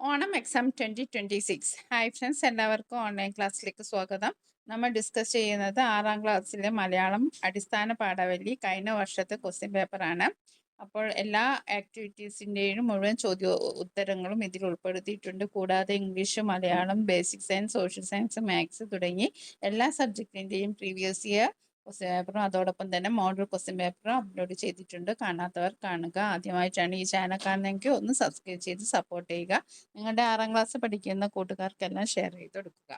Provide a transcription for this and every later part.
Onam exam 2026. Hi friends, എല്ലാവർക്കും online ക്ലാസ്സിലേക്ക് സ്വാഗതം. നമ്മൾ ഡിസ്കസ് ചെയ്യുന്നത് 6ാം ക്ലാസ്സിലെ മലയാളം അടിസ്ഥാന പാഠാവലി കഴിഞ്ഞ വർഷത്തെ ക്വസ്റ്റ്യൻ പേപ്പറാണ്. അപ്പോൾ എല്ലാ ആക്ടിവിറ്റീസിൻ്റെയും മുഴുവൻ ഉത്തരങ്ങളും ഇതിൽ ഉൾപ്പെടുത്തിയിട്ടുണ്ട്. കൂടാതെ English, Malayalam, basic science, social science, maths തുടങ്ങി എല്ലാ സബ്ജക്റ്റിൻ്റെയും പ്രീവിയസ് ഇയർ ക്വസ്റ്റ്യൻ പേപ്പറും അതോടൊപ്പം തന്നെ മോഡൽ ക്വസ്റ്റ്യൻ പേപ്പറും അപ്ലോഡ് ചെയ്തിട്ടുണ്ട്. കാണാത്തവർ കാണുക. ആദ്യമായിട്ടാണ് ഈ ചാനൽ കാണുന്നതെങ്കിൽ ഒന്ന് സബ്സ്ക്രൈബ് ചെയ്ത് സപ്പോർട്ട് ചെയ്യുക. നിങ്ങളുടെ 6ാം ക്ലാസ് പഠിക്കുന്ന കൂട്ടുകാർക്കെല്ലാം ഷെയർ ചെയ്ത് കൊടുക്കുക.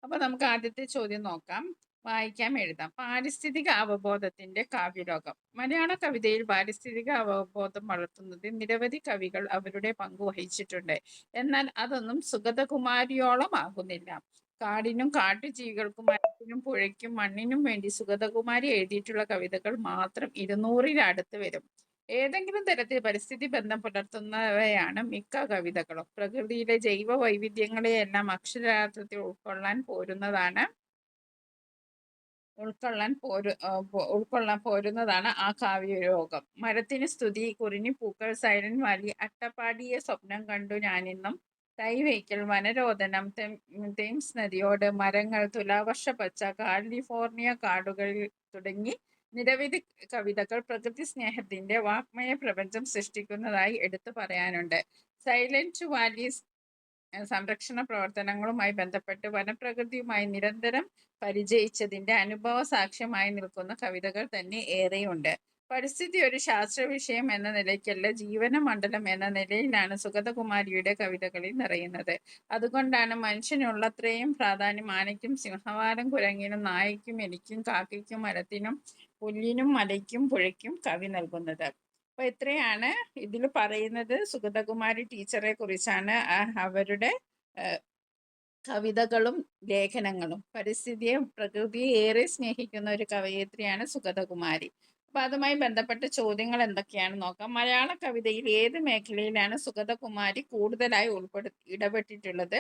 അപ്പോൾ നമുക്ക് ആദ്യത്തെ ചോദ്യം നോക്കാം. വായിക്കാം, എഴുതാം. പാരിസ്ഥിതിക അവബോധത്തിന്റെ കാവ്യലോകം. മലയാള കവിതയിൽ പാരിസ്ഥിതിക അവബോധം വളർത്തുന്നതിൽ നിരവധി കവികൾ അവരുടെ പങ്ക് വഹിച്ചിട്ടുണ്ട്. എന്നാൽ അതൊന്നും സുഗതകുമാരിയോളം ആകുന്നില്ല. കാടിനും കാട്ടുജീവികൾക്കും മരത്തിനും പുഴയ്ക്കും മണ്ണിനും വേണ്ടി സുഗതകുമാരി എഴുതിയിട്ടുള്ള കവിതകൾ മാത്രം 200-ൽ വരും. ഏതെങ്കിലും തരത്തിൽ പരിസ്ഥിതി ബന്ധം പുലർത്തുന്നവയാണ് മിക്ക കവിതകളും. പ്രകൃതിയിലെ ജൈവ വൈവിധ്യങ്ങളെയെല്ലാം അക്ഷരാർത്ഥത്തിൽ ഉൾക്കൊള്ളാൻ പോരുന്നതാണ് ആ കാവ്യയോഗം. മരത്തിന് സ്തുതി, കുറിഞ്ഞി പൂക്കൾ, സൈലന്റ് വാലി, അട്ടപ്പാടിയെ സ്വപ്നം കണ്ടു ഞാനിന്നും, കൈവയ്ക്കൽ, വനരോധനം, തേംസ് നദിയോട്, മരങ്ങൾ, തുലാവർഷ പച്ച, കാലിഫോർണിയ കാടുകൾ തുടങ്ങി നിരവധി കവിതകൾ പ്രകൃതി സ്നേഹത്തിന്റെ വാഗ്മയ പ്രപഞ്ചം സൃഷ്ടിക്കുന്നതായി എടുത്തു പറയാനുണ്ട്. സൈലന്റ് വാലീസ് സംരക്ഷണ പ്രവർത്തനങ്ങളുമായി ബന്ധപ്പെട്ട് വനപ്രകൃതിയുമായി നിരന്തരം പരിചയിച്ചതിന്റെ അനുഭവ സാക്ഷ്യമായി നിൽക്കുന്ന കവിതകൾ തന്നെ ഏറെയുണ്ട്. പരിസ്ഥിതി ഒരു ശാസ്ത്ര വിഷയം എന്ന നിലയ്ക്കല്ല, ജീവന മണ്ഡലം എന്ന നിലയിലാണ് സുഗതകുമാരിയുടെ കവിതകളിൽ നിറയുന്നത്. അതുകൊണ്ടാണ് മനുഷ്യനുള്ളത്രയും പ്രാധാന്യം ആനയ്ക്കും സിംഹവാലം കുരങ്ങിനും നായയ്ക്കും എലിക്കും കാക്കയ്ക്കും മരത്തിനും പുല്ലിനും മലയ്ക്കും പുഴയ്ക്കും കവി നൽകുന്നത്. അപ്പൊ ഇത്രയാണ് ഇതിൽ പറയുന്നത്. സുഗതകുമാരി ടീച്ചറെ കുറിച്ചാണ്. അവരുടെ കവിതകളും ലേഖനങ്ങളും. പരിസ്ഥിതിയെ പ്രകൃതിയെ ഏറെ സ്നേഹിക്കുന്ന ഒരു കവയിത്രിയാണ് സുഗതകുമാരി. അപ്പൊ അതുമായി ബന്ധപ്പെട്ട ചോദ്യങ്ങൾ എന്തൊക്കെയാണ് നോക്കാം. മലയാള കവിതയിൽ ഏത് മേഖലയിലാണ് സുഗതകുമാരി കൂടുതലായി ഇടപെട്ടിട്ടുള്ളത്?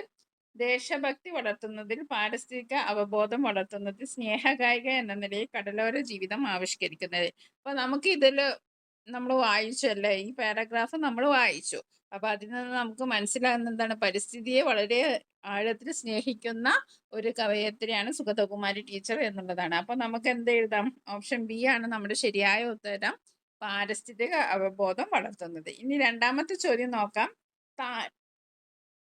ദേശഭക്തി വളർത്തുന്നതിൽ, പാരിസ്ഥിതിക അവബോധം വളർത്തുന്നതിൽ, സ്നേഹഗായിക എന്ന നിലയിൽ കടലോര ജീവിതം ആവിഷ്കരിക്കുന്നത്. അപ്പൊ നമുക്ക് ഇതില് നമ്മൾ വായിച്ചു അല്ലേ, ഈ പാരഗ്രാഫ് നമ്മൾ വായിച്ചു. അപ്പൊ അതിൽ നിന്ന് നമുക്ക് മനസ്സിലാകുന്ന എന്താണ്? പരിസ്ഥിതിയെ വളരെ ആഴത്തിൽ സ്നേഹിക്കുന്ന ഒരു കവയത്രിയാണ് സുഗതകുമാരി ടീച്ചർ എന്നുള്ളതാണ്. അപ്പൊ നമുക്ക് എന്ത് എഴുതാം? ഓപ്ഷൻ ബി ആണ് നമ്മുടെ ശരിയായ ഉത്തരം, പാരിസ്ഥിതിക അവബോധം വളർത്തുന്നത്. ഇനി രണ്ടാമത്തെ ചോദ്യം നോക്കാം.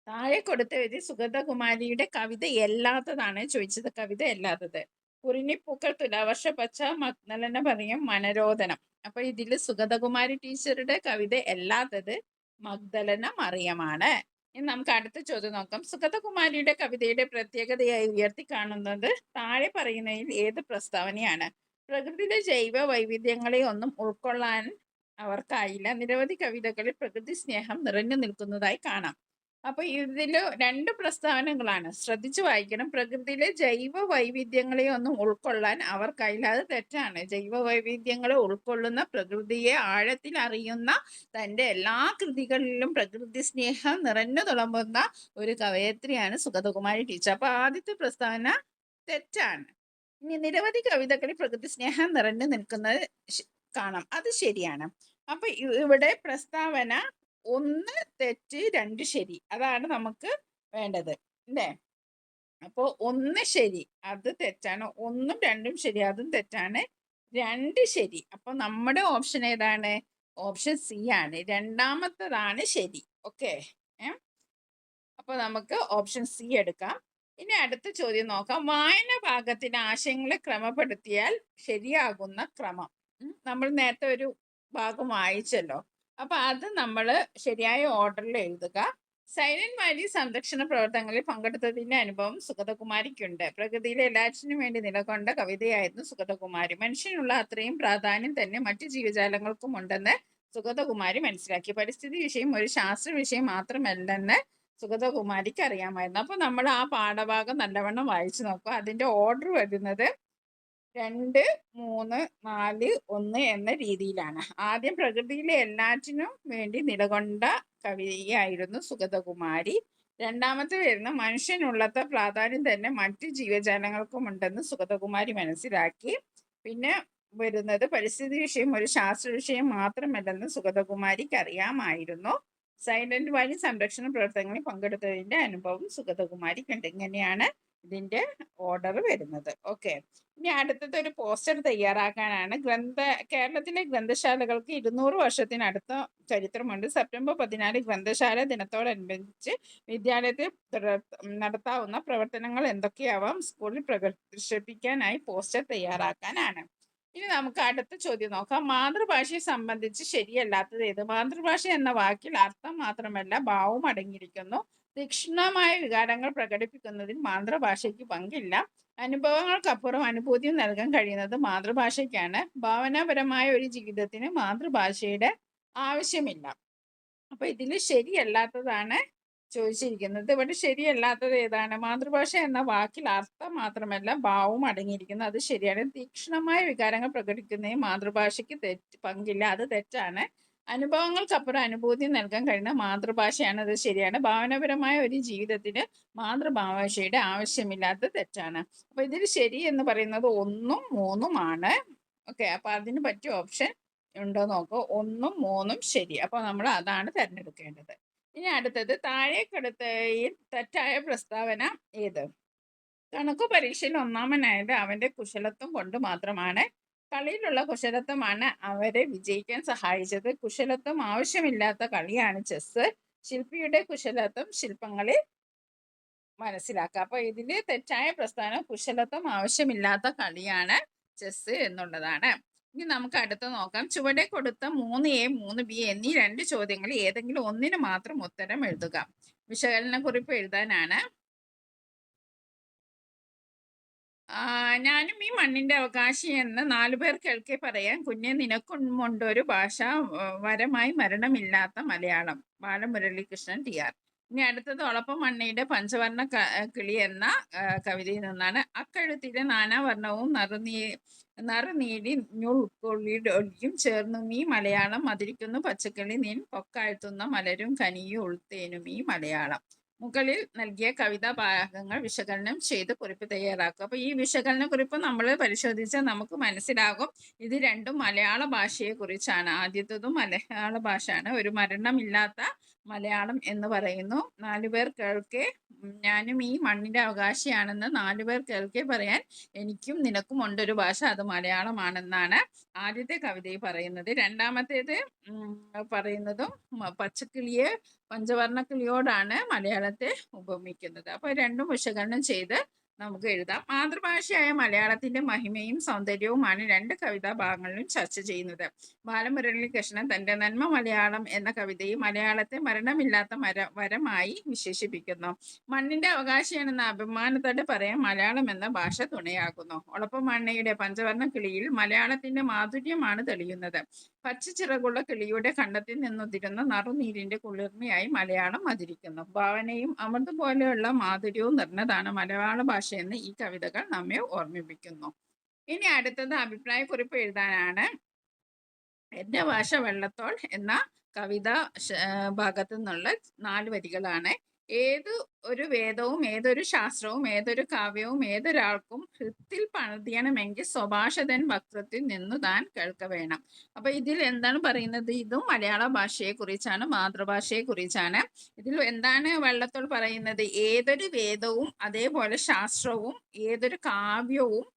താഴെ കൊടുത്ത വിധി സുഗതകുമാരിയുടെ കവിത അല്ലാത്തതാണ് ചോദിച്ചത്. കവിത അല്ലാത്തത്: കുറിഞ്ഞിപ്പൂക്കൾ, തുലാവർഷ പച്ച, മഗ്ദലന പറയും, മനരോധനം. അപ്പൊ ഇതിൽ സുഗതകുമാരി ടീച്ചറുടെ കവിത അല്ലാത്തത് മഗ്ദലന മറിയമാണ്. ഇനി നമുക്ക് അടുത്ത ചോദ്യം നോക്കാം. സുഗതകുമാരിയുടെ കവിതയുടെ പ്രത്യേകതയായി ഉയർത്തി കാണുന്നത് താഴെ പറയുന്നതിൽ ഏത് പ്രസ്താവനയാണ്? പ്രകൃതിയിലെ ജൈവ വൈവിധ്യങ്ങളെ ഒന്നും ഉൾക്കൊള്ളാൻ അവർക്കായില്ല. നിരവധി കവിതകളിൽ പ്രകൃതി സ്നേഹം നിറഞ്ഞു നിൽക്കുന്നതായി കാണാം. അപ്പൊ ഇതില് രണ്ട് പ്രസ്താവനകളാണ്, ശ്രദ്ധിച്ചു വായിക്കണം. പ്രകൃതിയിലെ ജൈവ വൈവിധ്യങ്ങളെ ഒന്നും ഉൾക്കൊള്ളാൻ അവർക്കായില്ല, അത് തെറ്റാണ്. ജൈവ വൈവിധ്യങ്ങളെ ഉൾക്കൊള്ളുന്ന, പ്രകൃതിയെ ആഴത്തിൽ അറിയുന്ന, തൻ്റെ എല്ലാ കൃതികളിലും പ്രകൃതി സ്നേഹം നിറഞ്ഞു തുളുമ്പുന്ന ഒരു കവയത്രിയാണ് സുഗതകുമാരി ടീച്ചർ. അപ്പൊ ആദ്യത്തെ പ്രസ്താവന തെറ്റാണ്. ഇനി നിരവധി കവിതകളിൽ പ്രകൃതി സ്നേഹം നിറഞ്ഞു നിൽക്കുന്നത് കാണാം, അത് ശരിയാണ്. അപ്പൊ ഇവിടെ പ്രസ്താവന 1 തെറ്റ് 2 ശരി, അതാണ് നമുക്ക് വേണ്ടത് അല്ലേ? അപ്പോൾ 1 ശരി, അത് തെറ്റാണ്. 1ഉം 2ഉം ശരി, അതും തെറ്റാണ്. 2 ശരി. അപ്പൊ നമ്മുടെ ഓപ്ഷൻ ഏതാണ്? ഓപ്ഷൻ സി ആണ്, രണ്ടാമത്തതാണ് ശരി. ഓക്കെ. അപ്പൊ നമുക്ക് ഓപ്ഷൻ സി എടുക്കാം. ഇനി അടുത്ത ചോദ്യം നോക്കാം. വായന ഭാഗത്തിന് ആശയങ്ങളെ ക്രമപ്പെടുത്തിയാൽ ശരിയാകുന്ന ക്രമം. നമ്മൾ നേരത്തെ ഒരു ഭാഗം വായിച്ചല്ലോ, അപ്പൊ അത് നമ്മൾ ശരിയായ ഓർഡറിൽ എഴുതുക. സൈലന്റ് വാലി സംരക്ഷണ പ്രവർത്തനങ്ങളിൽ പങ്കെടുത്തതിന്റെ അനുഭവം സുഗതകുമാരിക്കുണ്ട്. പ്രകൃതിയിലെ എല്ലാറ്റിനും വേണ്ടി നിലകൊണ്ട കവിതയായിരുന്നു സുഗതകുമാരി. മനുഷ്യനുള്ള അത്രയും പ്രാധാന്യം തന്നെ മറ്റു ജീവജാലങ്ങൾക്കും ഉണ്ടെന്ന് സുഗതകുമാരി മനസ്സിലാക്കി. പരിസ്ഥിതി വിഷയം ഒരു ശാസ്ത്ര വിഷയം മാത്രമല്ലെന്ന് സുഗതകുമാരിക്ക് അറിയാമായിരുന്നു. അപ്പൊ നമ്മൾ ആ പാഠഭാഗം നല്ലവണ്ണം വായിച്ചു നോക്കുക. അതിന്റെ ഓർഡർ വരുന്നത് 2, 3, 4, 1 എന്ന രീതിയിലാണ്. ആദ്യം പ്രകൃതിയിലെ എല്ലാറ്റിനും വേണ്ടി നിലകൊണ്ട കവിയായിരുന്നു സുഗതകുമാരി. രണ്ടാമത്തെ വരുന്ന മനുഷ്യനുള്ളത്ത പ്രാധാന്യം തന്നെ മറ്റു ജീവജാലങ്ങൾക്കും ഉണ്ടെന്ന് സുഗതകുമാരി മനസ്സിലാക്കി. പിന്നെ വരുന്നത് പരിസ്ഥിതി വിഷയം ഒരു ശാസ്ത്ര വിഷയം മാത്രമല്ലെന്ന് സുഗതകുമാരിക്ക് അറിയാമായിരുന്നു. സൈലന്റ് വാലി സംരക്ഷണ പ്രവർത്തനങ്ങളിൽ പങ്കെടുത്തതിന്റെ അനുഭവം സുഗതകുമാരിക്കുണ്ട്. ഇങ്ങനെയാണ് ഇതിന്റെ ഓർഡർ വരുന്നത്. ഓക്കെ, ഇനി അടുത്തത് ഒരു പോസ്റ്റർ തയ്യാറാക്കാനാണ്. കേരളത്തിലെ ഗ്രന്ഥശാലകൾക്ക് 200 വർഷത്തിനടുത്ത ചരിത്രമുണ്ട്. സെപ്റ്റംബർ 14 ഗ്രന്ഥശാല ദിനത്തോടനുബന്ധിച്ച് വിദ്യാലയത്തിൽ നടത്താവുന്ന പ്രവർത്തനങ്ങൾ എന്തൊക്കെയാവാം? സ്കൂളിൽ പ്രദർശിപ്പിക്കാനായി പോസ്റ്റർ തയ്യാറാക്കാനാണ്. ഇനി നമുക്ക് അടുത്ത ചോദ്യം നോക്കാം. മാതൃഭാഷയെ സംബന്ധിച്ച് ശരിയല്ലാത്തത് ഏത്? മാതൃഭാഷ എന്ന വാക്കിൽ അർത്ഥം മാത്രമല്ല ഭാവവും അടങ്ങിയിരിക്കുന്നു. തീക്ഷ്ണമായ വികാരങ്ങൾ പ്രകടിപ്പിക്കുന്നതിൽ മാതൃഭാഷയ്ക്ക് പങ്കില്ല. അനുഭവങ്ങൾക്കപ്പുറം അനുഭൂതി നൽകാൻ കഴിയുന്നത് മാതൃഭാഷയ്ക്കാണ്. ഭാവനാപരമായ ഒരു ജീവിതത്തിന് മാതൃഭാഷയുടെ ആവശ്യമില്ല. അപ്പൊ ഇതിൽ ശരിയല്ലാത്തതാണ് ചോദിച്ചിരിക്കുന്നത്. ഇവിടെ ശരിയല്ലാത്തത് ഏതാണ്? മാതൃഭാഷ എന്ന വാക്കിൽ അർത്ഥം മാത്രമല്ല ഭാവവും അടങ്ങിയിരിക്കുന്നു. അത് ശരിയാണ്. തീക്ഷ്ണമായ വികാരങ്ങൾ പ്രകടിപ്പിക്കുന്നതിന് മാതൃഭാഷയ്ക്ക് പങ്കില്ല. അത് തെറ്റാണ്. അനുഭവങ്ങൾക്കപ്പുറം അനുഭൂതി നൽകാൻ കഴിയുന്ന മാതൃഭാഷയാണ്. അത് ശരിയാണ്. ഭാവനാപരമായ ഒരു ജീവിതത്തിന് മാതൃഭാഷയുടെ ആവശ്യമില്ലാത്ത തെറ്റാണ്. അപ്പൊ ഇതിൽ ശരി എന്ന് പറയുന്നത് 1ഉം 3ഉം ആണ്. ഓക്കെ, അപ്പൊ അതിന് പറ്റിയ ഓപ്ഷൻ ഉണ്ടോ നോക്കൂ. 1ഉം 3ഉം ശരി. അപ്പൊ നമ്മൾ അതാണ് തിരഞ്ഞെടുക്കേണ്ടത്. ഇനി അടുത്തത് താഴേക്കടുത്തയിൽ തെറ്റായ പ്രസ്താവന ഏത്? കണക്കു പരീക്ഷയിൽ ഒന്നാമനായത് അവന്റെ കുശലത്വം കൊണ്ട് മാത്രമാണ്. കളിയിലുള്ള കുശലത്വമാണ് അവരെ വിജയിക്കാൻ സഹായിച്ചത്. കുശലത്വം ആവശ്യമില്ലാത്ത കളിയാണ് ചെസ്. ശില്പിയുടെ കുശലത്വം ശില്പങ്ങളിൽ മനസ്സിലാക്കുക. അപ്പൊ ഇതില് തെറ്റായ പ്രസ്താവന കുശലത്വം ആവശ്യമില്ലാത്ത കളിയാണ് ചെസ് എന്നുള്ളതാണ്. ഇനി നമുക്ക് അടുത്ത് നോക്കാം. ചുവടെ കൊടുത്ത 3A 3B എന്നീ 2 ചോദ്യങ്ങളിൽ ഏതെങ്കിലും ഒന്നിന് മാത്രം ഉത്തരം എഴുതുക. വിശകലന കുറിപ്പ് എഴുതാനാണ്. ഞാനും ഈ മണ്ണിന്റെ അവകാശി എന്ന് 4 പേർ കേൾക്കെ പറയാൻ കുഞ്ഞെ നിനക്കുമുണ്ടൊരു ഭാഷ വരമായി മരണമില്ലാത്ത മലയാളം. ബാലമുരളികൃഷ്ണൻ TR. ഇനി അടുത്തത് ഒളപ്പം മണ്ണിയുടെ പഞ്ചവർണ്ണ കിളി എന്ന കവിതയിൽ നിന്നാണ്. അക്കഴുത്തിലെ നാനാവർണ്ണവും നറുനീടി ഞുൾക്കൊള്ളിയും ചേർന്നും ഈ മലയാളം മതിരിക്കുന്നു പച്ചക്കിളി നിൻ പൊക്കാഴ്ത്തുന്ന മലരും കനിയും ഉൾത്തേനും ഈ മലയാളം. മുകളിൽ നൽകിയ കവിതാ ഭാഗങ്ങൾ വിശകലനം ചെയ്ത് കുറിപ്പ് തയ്യാറാക്കുക. അപ്പൊ ഈ വിശകലന കുറിപ്പ് നമ്മൾ പരിശോധിച്ചാൽ നമുക്ക് മനസ്സിലാകും ഇത് രണ്ടും മലയാള ഭാഷയെ കുറിച്ചാണ്. ആദ്യത്തതും മലയാള ഭാഷയാണ്. ഒരു മരണമില്ലാത്ത മലയാളം എന്ന് പറയുന്നു. 4 പേർ കേൾക്കെ ഞാനും ഈ മണ്ണിന്റെ അവകാശിയാണെന്ന് 4 പേർ കേൾക്കെ പറയാൻ എനിക്കും നിനക്കും ഉണ്ടൊരു ഭാഷ, അത് മലയാളമാണെന്നാണ് ആദ്യത്തെ കവിതയിൽ പറയുന്നത്. രണ്ടാമത്തേത് പറയുന്നതും പച്ചക്കിളിയെ പഞ്ചവർണ്ണക്കിളിയോടാണ് മലയാളത്തെ ഉപമിക്കുന്നത്. അപ്പൊ രണ്ടും വിശകലനം ചെയ്ത് നമുക്ക് എഴുതാം. മാതൃഭാഷയായ മലയാളത്തിന്റെ മഹിമയും സൗന്ദര്യവുമാണ് 2 കവിതാ ഭാഗങ്ങളിലും ചർച്ച ചെയ്യുന്നത്. ബാലമുരളികൃഷ്ണൻ തന്റെ നന്മ മലയാളം എന്ന കവിതയിൽ മലയാളത്തെ മരണമില്ലാത്ത വരമായി വിശേഷിപ്പിക്കുന്നു. മണ്ണിന്റെ അവകാശിയാണെന്ന അഭിമാനത്തോടെ പറയാൻ മലയാളം എന്ന ഭാഷ തുണയാകുന്നു. ഒളപ്പം മണ്ണയുടെ പഞ്ചവർണ്ണ കിളിയിൽ മലയാളത്തിന്റെ മാധുര്യമാണ് തെളിയുന്നത്. പച്ചച്ചിറകുള്ള കിളിയുടെ കണ്ടത്തിൽ നിന്നുതിരുന്ന നറുനീരിന്റെ കുളിർമയായി മലയാളം മധുരിക്കുന്നു. ഭാവനയും അമൃത് പോലെയുള്ള മാധുര്യവും നിറഞ്ഞതാണ് മലയാള ഭാഷയെന്ന് ഈ കവിതകൾ നമ്മെ ഓർമ്മിപ്പിക്കുന്നു. ഇനി അടുത്തത് അഭിപ്രായക്കുറിപ്പ് എഴുതാനാണ്. എന്റെ ഭാഷ വെള്ളത്തോൾ എന്ന കവിത ഭാഗത്തു നിന്നുള്ള 4 വരികളാണ്. ഒരു വേദവും ഏതൊരു ശാസ്ത്രവും ഏതൊരു കാവ്യവും ഏതൊരാൾക്കും ഹൃത്തിൽ പണിയണമെങ്കിൽ സ്വഭാഷതൻ വക്രത്തിൽ നിന്നു താൻ കേൾക്ക വേണം. അപ്പൊ ഇതിൽ എന്താണ് പറയുന്നത്? ഇതും മലയാള ഭാഷയെ കുറിച്ചാണ്, മാതൃഭാഷയെ കുറിച്ചാണ്. ഇതിൽ എന്താണ് വെള്ളത്തോൾ പറയുന്നത്? ഏതൊരു വേദവും അതേപോലെ ശാസ്ത്രവും ഏതൊരു കാവ്യവും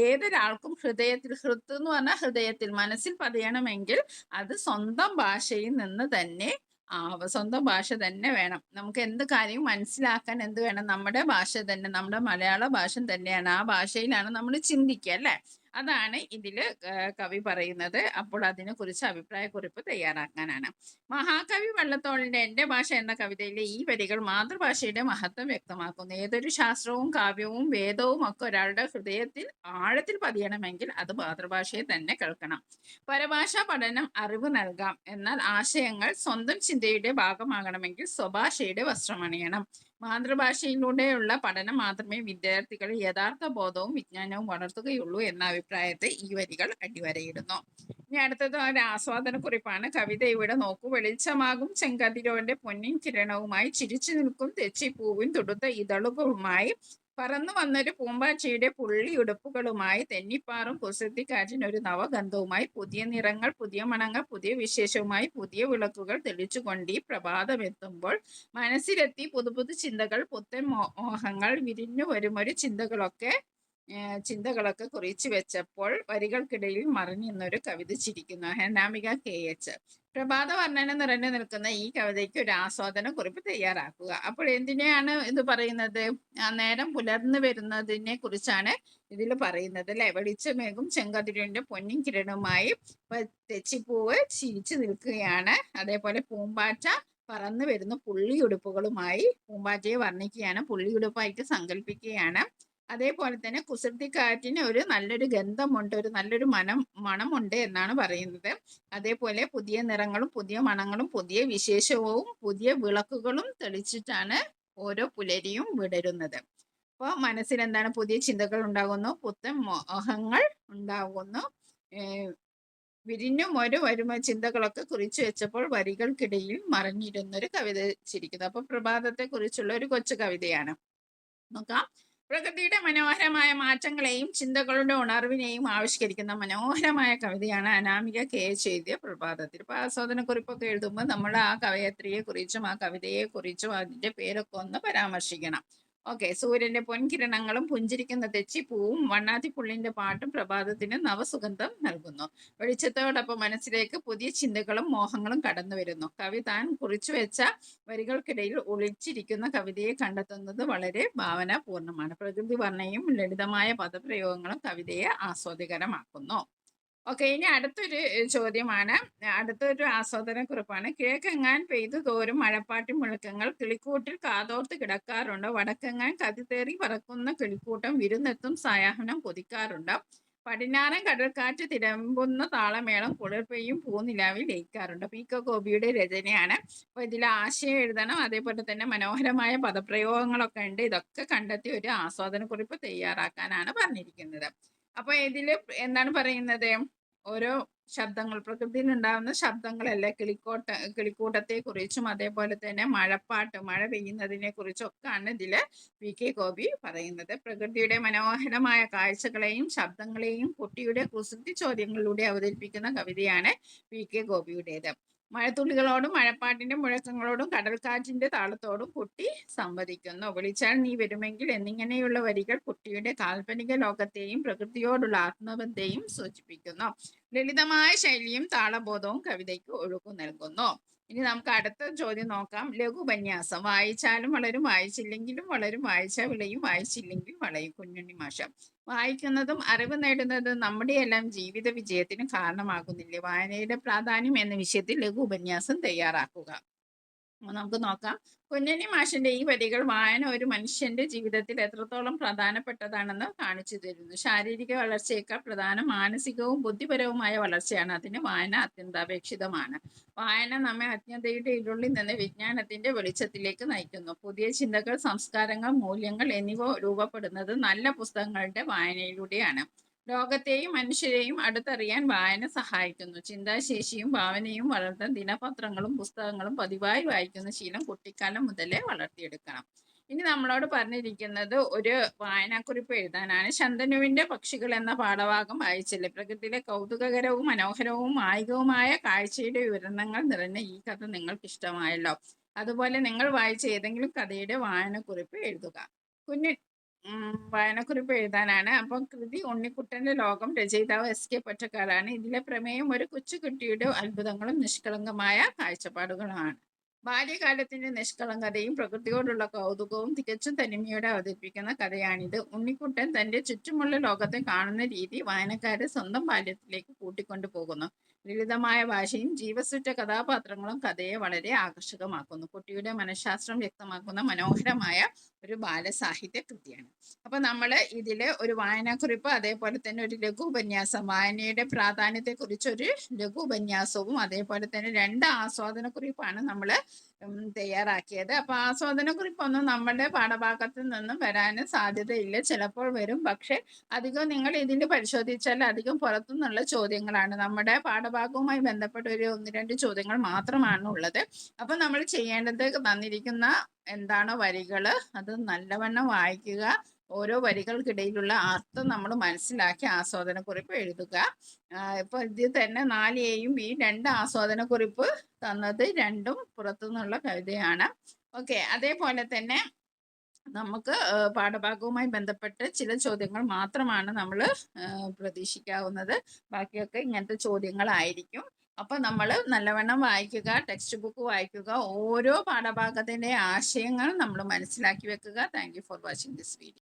ഏതൊരാൾക്കും ഹൃദയത്തിൽ, ഹൃത്ത് എന്ന് പറഞ്ഞാൽ ഹൃദയത്തിൽ, മനസ്സിൽ പതിയണമെങ്കിൽ അത് സ്വന്തം ഭാഷയിൽ നിന്ന് തന്നെ സ്വന്തം ഭാഷ തന്നെ വേണം. നമുക്ക് എന്ത് കാര്യവും മനസ്സിലാക്കാൻ എന്ത് വേണം? നമ്മുടെ ഭാഷ തന്നെ, നമ്മുടെ മലയാള ഭാഷ തന്നെയാണ്. ആ ഭാഷയിലാണ് നമ്മൾ ചിന്തിക്കുക, അല്ലേ? അതാണ് ഇതില് കവി പറയുന്നത്. അപ്പോൾ അതിനെ കുറിച്ച് അഭിപ്രായക്കുറിപ്പ് തയ്യാറാക്കാനാണ്. മഹാകവി വള്ളത്തോളിന്റെ എന്റെ ഭാഷ എന്ന കവിതയിലെ ഈ വരികൾ മാതൃഭാഷയുടെ മഹത്വം വ്യക്തമാക്കുന്നു. ഏതൊരു ശാസ്ത്രവും കാവ്യവും വേദവും ഒക്കെ ഒരാളുടെ ഹൃദയത്തിൽ ആഴത്തിൽ പതിയണമെങ്കിൽ അത് മാതൃഭാഷയെ തന്നെ കേൾക്കണം. പരഭാഷാ പഠനം അറിവ് നൽകാം, എന്നാൽ ആശയങ്ങൾ സ്വന്തം ചിന്തയുടെ ഭാഗമാകണമെങ്കിൽ സ്വഭാഷയുടെ വസ്ത്രമണിയണം. മാതൃഭാഷയിലൂടെയുള്ള പഠനം മാത്രമേ വിദ്യാർത്ഥികളിൽ യഥാർത്ഥ ബോധവും വിജ്ഞാനവും വളർത്തുകയുള്ളൂ എന്ന അഭിപ്രായത്തെ ഈ വരികൾ അടിവരയിടുന്നു. ഇനി അടുത്തത് ഒരു ആസ്വാദന കുറിപ്പാണ്. കവിത ഇവിടെ നോക്കൂ. വെളിച്ചമാകും ചെങ്കതിരോന്റെ പൊന്നിൻ കിരണവുമായി ചിരിച്ചു നിൽക്കും തെച്ചിപ്പൂവിൻ തുടുത്ത ഇതളുകളുമായി പറന്നു വന്നൊരു പൂമ്പാറ്റയുടെ പുള്ളിയുടുപ്പുകളുമായി തെന്നിപ്പാറും കുസൃതിക്കാറ്റിന് ഒരു നവഗന്ധവുമായി പുതിയ നിറങ്ങൾ, പുതിയ മണങ്ങൾ, പുതിയ വിശേഷവുമായി പുതിയ വിളക്കുകൾ തെളിച്ചുകൊണ്ട് ഈ പ്രഭാതമെത്തുമ്പോൾ മനസ്സിലെത്തി പുതുപുതു ചിന്തകൾ, പുത്തൻ മോഹങ്ങൾ വിരിഞ്ഞു വരുമൊരു ചിന്തകളൊക്കെ കുറിച്ചു വെച്ചപ്പോൾ വരികൾക്കിടയിൽ മറിഞ്ഞിന്നൊരു കവിത ചിരിക്കുന്നു. അനാമിക KH. പ്രഭാത വർണ്ണന നിറഞ്ഞു നിൽക്കുന്ന ഈ കവിതയ്ക്ക് ഒരു ആസ്വാദന കുറിപ്പ് തയ്യാറാക്കുക. അപ്പോൾ എന്തിനെയാണ് ഇത് പറയുന്നത്? നേരം പുലർന്നു വരുന്നതിനെ കുറിച്ചാണ് ഇതിൽ പറയുന്നത് അല്ലെ. വെളിച്ചമേകും ചെങ്കതിരിന്റെ പൊന്നിൻ കിരണവുമായി തെച്ചിപ്പൂവ് ചിരിച്ചു നിൽക്കുകയാണ്. അതേപോലെ പൂമ്പാറ്റ പറന്നു വരുന്ന പുള്ളിയുടുപ്പുകളുമായി പൂമ്പാറ്റയെ വർണ്ണിക്കുകയാണ്, പുള്ളിയുടുപ്പായിട്ട് സങ്കല്പിക്കുകയാണ്. അതേപോലെ തന്നെ കുസൃതിക്കാറ്റിന് ഒരു നല്ലൊരു ഗന്ധമുണ്ട്, ഒരു നല്ലൊരു മണമുണ്ട് എന്നാണ് പറയുന്നത്. അതേപോലെ പുതിയ നിറങ്ങളും പുതിയ മണങ്ങളും പുതിയ വിശേഷവും പുതിയ വിളക്കുകളും തെളിച്ചിട്ടാണ് ഓരോ പുലരിയും വിടരുന്നത്. അപ്പോൾ മനസ്സിൽ എന്താണ്? പുതിയ ചിന്തകൾ ഉണ്ടാകുന്നു, പുത്തൻ മോഹങ്ങൾ ഉണ്ടാകുന്നു. വിരിഞ്ഞും ഒരു വരുമ ചിന്തകളൊക്കെ കുറിച്ചു വെച്ചപ്പോൾ വരികൾക്കിടയിൽ മറിഞ്ഞിരുന്നൊരു കവിത ചിരിക്കുന്നു. അപ്പൊ പ്രഭാതത്തെ കുറിച്ചുള്ള ഒരു കൊച്ചു കവിതയാണ്. നോക്കാം. പ്രകൃതിയുടെ മനോഹരമായ മാറ്റങ്ങളെയും ചിന്തകളുടെ ഉണർവിനെയും ആവിഷ്കരിക്കുന്ന മനോഹരമായ കവിതയാണ് അനാമിക KH എഴുതിയ പ്രഭാതത്തിൽ. ഇപ്പൊ ആസ്വാദനക്കുറിപ്പൊക്കെ എഴുതുമ്പോൾ നമ്മൾ ആ കവയത്രിയെ കുറിച്ചും ആ കവിതയെ കുറിച്ചും അതിന്റെ പേരൊക്കെ ഒന്ന് പരാമർശിക്കണം. ഓക്കെ. സൂര്യന്റെ പൊൻകിരണങ്ങളും പുഞ്ചിരിക്കുന്ന തെച്ചിപ്പൂവും വണ്ണാത്തിപ്പുള്ളിന്റെ പാട്ടും പ്രഭാതത്തിന് നവസുഗന്ധം നൽകുന്നു. വെളിച്ചത്തോടൊപ്പം മനസ്സിലേക്ക് പുതിയ ചിന്തകളും മോഹങ്ങളും കടന്നു വരുന്നു. കവി താൻ കുറിച്ചു വെച്ച വരികൾക്കിടയിൽ ഒളിച്ചിരിക്കുന്ന കവിതയെ കണ്ടെത്തുന്നത് വളരെ ഭാവനാപൂർണമാണ്. പ്രകൃതി വർണ്ണയും ലളിതമായ പദപ്രയോഗങ്ങളും കവിതയെ ആസ്വാദികരമാക്കുന്നു. ഓക്കെ. ഇനി അടുത്തൊരു ചോദ്യമാണ്, അടുത്തൊരു ആസ്വാദനക്കുറിപ്പാണ്. കിഴക്കെങ്ങാൻ പെയ്തു തോറും മഴപ്പാട്ടിൻ മുഴക്കങ്ങൾ കിളിക്കൂട്ടിൽ കാതോർത്ത് കിടക്കാറുണ്ട്. വടക്കെങ്ങാൻ കതിതേറി പറക്കുന്ന കിളിക്കൂട്ടം വിരുന്നെത്തും സായാഹ്നം കൊതിക്കാറുണ്ട്. പടിഞ്ഞാറൻ കടൽക്കാറ്റ് തിരമ്പുന്ന താളമേളം കുളിർ പെയ്യും പൂനിലാവിൽ ലയിക്കാറുണ്ട്. PK ഗോപിയുടെ രചനയാണ്. അപ്പൊ ഇതിൽ ആശയം എഴുതണം, അതേപോലെ തന്നെ മനോഹരമായ പദപ്രയോഗങ്ങളൊക്കെ ഉണ്ട്. ഇതൊക്കെ കണ്ടെത്തി ഒരു ആസ്വാദനക്കുറിപ്പ് തയ്യാറാക്കാനാണ് പറഞ്ഞിരിക്കുന്നത്. അപ്പൊ ഇതില് എന്താണ് പറയുന്നത്? ഓരോ ശബ്ദങ്ങൾ, പ്രകൃതിയിൽ ഉണ്ടാകുന്ന ശബ്ദങ്ങളല്ലേ, കിളിക്കൂട്ടത്തെ കുറിച്ചും അതേപോലെ തന്നെ മഴപ്പാട്ട്, മഴ പെയ്യുന്നതിനെ കുറിച്ചും ഒക്കെയാണ് ഇതില് PK ഗോപി പറയുന്നത്. പ്രകൃതിയുടെ മനോഹരമായ കാഴ്ചകളെയും ശബ്ദങ്ങളെയും കുട്ടിയുടെ കുസൃതി ചോദ്യങ്ങളിലൂടെ അവതരിപ്പിക്കുന്ന കവിതയാണ് PK ഗോപിയുടേത്. മഴത്തുള്ളികളോടും മഴപ്പാട്ടിന്റെ മുഴക്കങ്ങളോടും കടൽക്കാറ്റിന്റെ താളത്തോടും കുട്ടി സംവദിക്കുന്നു. വിളിച്ചാൽ നീ വരുമെങ്കിൽ എന്നിങ്ങനെയുള്ള വരികൾ കുട്ടിയുടെ കാൽപ്പനിക ലോകത്തെയും പ്രകൃതിയോടുള്ള ആത്മബന്ധയും സൂചിപ്പിക്കുന്നു. ലളിതമായ ശൈലിയും താളബോധവും കവിതയ്ക്ക് ഒഴുക്കു നൽകുന്നു. ഇനി നമുക്ക് അടുത്ത ചോദ്യം നോക്കാം. ലഘുപന്യാസം. വായിച്ചാലും വളരും, വായിച്ചില്ലെങ്കിലും വളരും, വായിച്ചാൽ വിളയും, വായിച്ചില്ലെങ്കിൽ വളയും. കുഞ്ഞുണ്ണി മാഷ. വായിക്കുന്നതും അറിവ് നേടുന്നതും നമ്മുടെ എല്ലാം ജീവിത വിജയത്തിന് കാരണമാകുന്നില്ലേ? വായനയുടെ പ്രാധാന്യം എന്ന വിഷയത്തിൽ ലഘു ഉപന്യാസം തയ്യാറാക്കുക. നമുക്ക് നോക്കാം. കുഞ്ഞുണ്ണി മാഷിന്റെ ഈ വരികൾ വായന ഒരു മനുഷ്യന്റെ ജീവിതത്തിൽ എത്രത്തോളം പ്രധാനപ്പെട്ടതാണെന്ന് കാണിച്ചു തരുന്നു. ശാരീരിക വളർച്ചയേക്കാൾ പ്രധാനം മാനസികവും ബുദ്ധിപരവുമായ വളർച്ചയാണ്. അതിന് വായന അത്യന്താപേക്ഷിതമാണ്. വായന നമ്മെ അജ്ഞതയുടെ ഇരുളിൽ നിന്ന് വിജ്ഞാനത്തിന്റെ വെളിച്ചത്തിലേക്ക് നയിക്കുന്നു. പുതിയ ചിന്തകൾ, സംസ്കാരങ്ങൾ, മൂല്യങ്ങൾ എന്നിവ രൂപപ്പെടുന്നത് നല്ല പുസ്തകങ്ങളുടെ വായനയിലൂടെയാണ്. ലോകത്തെയും മനുഷ്യരെയും അടുത്തറിയാൻ വായന സഹായിക്കുന്നു. ചിന്താശേഷിയും ഭാവനയും വളർത്താൻ ദിനപത്രങ്ങളും പുസ്തകങ്ങളും പതിവായി വായിക്കുന്ന ശീലം കുട്ടിക്കാലം മുതലേ വളർത്തിയെടുക്കണം. ഇനി നമ്മളോട് പറഞ്ഞിരിക്കുന്നത് ഒരു വായനാക്കുറിപ്പ് എഴുതാനാണ്. ശന്തനുവിന്റെ പക്ഷികൾ എന്ന പാഠഭാഗം വായിച്ചില്ലേ? പ്രകൃതിയിലെ കൗതുകകരവും മനോഹരവും മായികവുമായ കാഴ്ചയുടെ വിവരണങ്ങൾ നിറഞ്ഞ ഈ കഥ നിങ്ങൾക്ക് ഇഷ്ടമായല്ലോ. അതുപോലെ നിങ്ങൾ വായിച്ച ഏതെങ്കിലും കഥയുടെ വായനക്കുറിപ്പ് എഴുതുക. വായനക്കുറിപ്പ് എഴുതാനാണ്. അപ്പം കൃതി ഉണ്ണിക്കുട്ടന്റെ ലോകം. രചയിതാവ് SK പൊറ്റക്കാടാണ്. ഇതിലെ പ്രമേയം ഒരു കൊച്ചുകുട്ടിയുടെ അത്ഭുതങ്ങളും നിഷ്കളങ്കമായ കാഴ്ചപ്പാടുകളുമാണ്. ബാല്യകാലത്തിന്റെ നിഷ്കളങ്കതയും പ്രകൃതിയോടുള്ള കൗതുകവും തികച്ചും തനിമയോടെ അവതരിപ്പിക്കുന്ന കഥയാണിത്. ഉണ്ണിക്കുട്ടൻ തന്റെ ചുറ്റുമുള്ള ലോകത്തെ കാണുന്ന രീതി വായനക്കാരെ സ്വന്തം ബാല്യത്തിലേക്ക് കൂട്ടിക്കൊണ്ടു പോകുന്നു. ലളിതമായ ഭാഷയും ജീവസുറ്റ കഥാപാത്രങ്ങളും കഥയെ വളരെ ആകർഷകമാക്കുന്നു. കുട്ടിയുടെ മനഃശാസ്ത്രം വ്യക്തമാക്കുന്ന മനോഹരമായ ഒരു ബാലസാഹിത്യ കൃതിയാണ്. അപ്പൊ നമ്മള് ഇതില് ഒരു വായനാക്കുറിപ്പ്, അതേപോലെ തന്നെ ഒരു ലഘു ഉപന്യാസം, വായനയുടെ പ്രാധാന്യത്തെ കുറിച്ച് ഒരു ലഘു ഉപന്യാസവും അതേപോലെ തന്നെ 2 ആസ്വാദനക്കുറിപ്പാണ് നമ്മള് തയ്യാറാക്കിയത്. അപ്പൊ ആസ്വാദനക്കുറിപ്പൊന്നും നമ്മുടെ പാഠഭാഗത്ത് നിന്നും വരാൻ സാധ്യതയില്ല. ചിലപ്പോൾ വരും, പക്ഷെ അധികം നിങ്ങൾ ഇതിൽ പരിശോധിച്ചാൽ അധികം പുറത്തുനിന്നുള്ള ചോദ്യങ്ങളാണ്. നമ്മുടെ പാഠഭാഗവുമായി ബന്ധപ്പെട്ട ഒരു 1-2 ചോദ്യങ്ങൾ മാത്രമാണ് ഉള്ളത്. അപ്പൊ നമ്മൾ ചെയ്യേണ്ടത് തന്നിരിക്കുന്ന എന്താണോ വരികള് അത് നല്ലവണ്ണം വായിക്കുക, ഓരോ വരികൾക്കിടയിലുള്ള അർത്ഥം നമ്മൾ മനസ്സിലാക്കി ആസ്വാദനക്കുറിപ്പ് എഴുതുക. ഇപ്പോൾ ഇതിൽ തന്നെ 4 ബിയും 2 ആസ്വാദനക്കുറിപ്പ് തന്നത്, രണ്ടും പുറത്തുനിന്നുള്ള കവിതയാണ്. ഓക്കെ, അതേപോലെ തന്നെ നമുക്ക് പാഠഭാഗവുമായി ബന്ധപ്പെട്ട് ചില ചോദ്യങ്ങൾ മാത്രമാണ് നമ്മൾ പ്രതീക്ഷിക്കാവുന്നത്. ബാക്കിയൊക്കെ ഇങ്ങനത്തെ ചോദ്യങ്ങളായിരിക്കും. അപ്പോൾ നമ്മൾ നല്ലവണ്ണം വായിക്കുക, ടെക്സ്റ്റ് ബുക്ക് വായിക്കുക, ഓരോ പാഠഭാഗത്തിൻ്റെ ആശയങ്ങൾ നമ്മൾ മനസ്സിലാക്കി വെക്കുക. Thank you for watching this video.